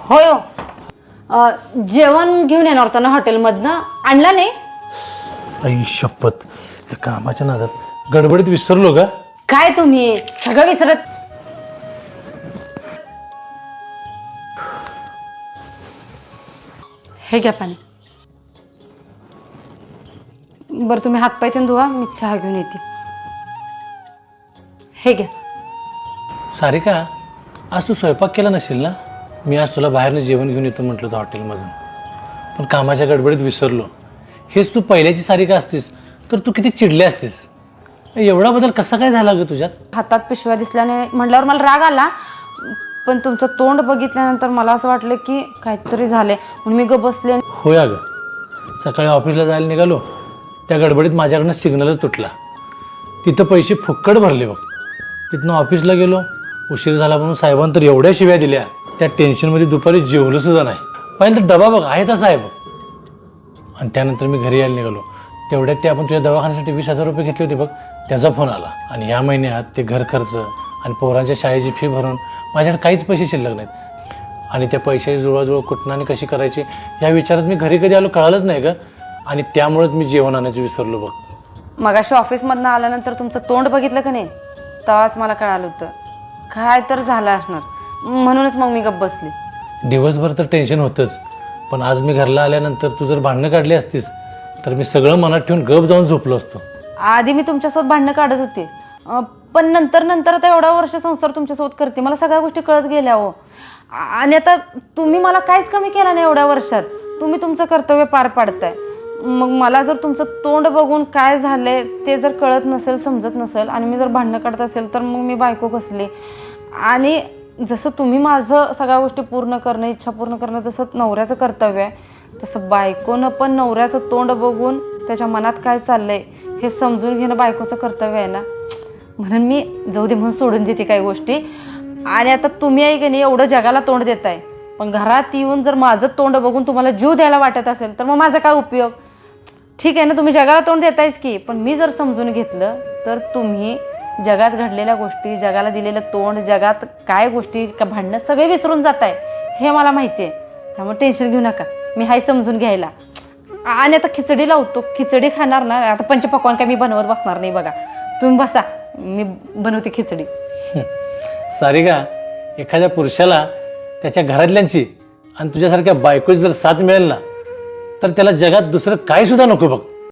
होय हो. जेवण घेऊन येणार होता ना हॉटेलमधनं, आणला नाही? आई शपथ, त्या कामाच्या नादात गडबडीत विसरलो का? काय तुम्ही सगळं विसरत. हे घ्या पाणी. बरं तुम्ही हातपाय ते धुवा, मी चहा घेऊन येते. हे घ्या. सारिका, आज तू स्वयंपाक केला नसेल ना? मी आज तुला बाहेरनं जेवण घेऊन येतो म्हटलं होतं हॉटेलमधून, पण कामाच्या गडबडीत विसरलो. हेच तू पहिल्याची सारिका असतीस तर तू किती चिडली असतीस. एवढा बदल कसा काय झाला ग तुझ्यात? हातात पिशव्या दिसल्याने म्हटल्यावर मला राग आला, पण तुमचं तोंड बघितल्यानंतर मला असं वाटलं की काहीतरी झालंय म्हणून मी ग बसले. होय अगं, सकाळी ऑफिसला जायला निघालो, त्या गडबडीत माझ्याकडनं सिग्नलच तुटला. तिथं पैसे फुक्कट भरले बघ. तिथनं ऑफिसला गेलो, उशीर झाला म्हणून साहेबांनी तर एवढ्या शिव्या दिल्या, त्या टेन्शनमध्ये दुपारी जेवलं सुद्धा नाही. पाहिलं तर डबा बघ आहे तसा आहे बघ. आणि त्यानंतर मी घरी यायला निघालो, तेवढ्यात ते आपण तुझ्या दवाखान्यासाठी 20,000 रुपये घेतले होते बघ, त्याचा फोन आला. आणि या महिन्यात ते घर खर्च आणि पोरांच्या शाळेची फी भरून माझ्याकडे काहीच पैसे शिल्लक नाहीत. आणि त्या पैशाची जुळवाजुळव कुठनं आणि कशी करायची या विचारात मी घरी कधी आलो कळालंच नाही ग. आणि त्यामुळेच मी जेवण आणायचं विसरलो बघ. मगाशी ऑफिसमधनं आल्यानंतर तुमचं तोंड बघितलं का नाही, तेव्हाच मला कळालं होतं काय तर झालं असणार, म्हणूनच मग मी गप्प बसली. दिवसभर तर टेन्शन होतंच, पण आज मी घरला आल्यानंतर तू जर भांडणं काढली असतीस तर मी सगळं मनात ठेवून गप जाऊन झोपलो असतो. आधी मी तुमच्यासोबत भांडणं काढत होते, पण नंतर आता एवढा वर्ष संसार तुमच्यासोबत करते, मला सगळ्या गोष्टी कळत गेल्या हो. आणि आता तुम्ही मला काहीच कमी केला नाही एवढ्या वर्षात. तुम्ही तुमचं कर्तव्य पार पाडताय. मग मला जर तुमचं तोंड बघून काय झालंय ते जर कळत नसेल, समजत नसेल, आणि मी जर भांडणं काढत असेल तर मग मी बायको कसली. आणि जसं तुम्ही माझं सगळ्या गोष्टी पूर्ण करणं, इच्छा पूर्ण करणं जसं नवऱ्याचं कर्तव्य आहे, तसं बायकोनं पण नवऱ्याचं तोंड बघून त्याच्या मनात काय चाललंय हे समजून घेणं बायकोचं कर्तव्य आहे ना. म्हणून मी जाऊ दे म्हणून सोडून देते काही गोष्टी. आणि आता तुम्ही आहे की नाही एवढं जगाला तोंड देताय, पण घरात येऊन जर माझं तोंड बघून तुम्हाला जीव द्यायला वाटत असेल तर मग माझा काय उपयोग. ठीक आहे ना, तुम्ही जगाला तोंड देतायच की, पण मी जर समजून घेतलं तर तुम्ही जगात घडलेल्या गोष्टी, जगाला दिलेलं तोंड, जगात काय गोष्टी का भांडणं सगळे विसरून जात आहे हे मला माहिती आहे. त्यामुळे टेन्शन घेऊ नका, मी हाय समजून घ्यायला. आणि आता खिचडी लावतो, खिचडी खाणार ना. आता पंचपक्वान्न काय मी बनवत बसणार नाही बघा, तुम्ही बसा, मी बनवते खिचडी. सारिका, एखाद्या पुरुषाला त्याच्या घरातल्यांची आणि तुझ्यासारख्या बायकोची जर साथ मिळेल ना तर त्याला जगात दुसरं काय सुद्धा नको बघ.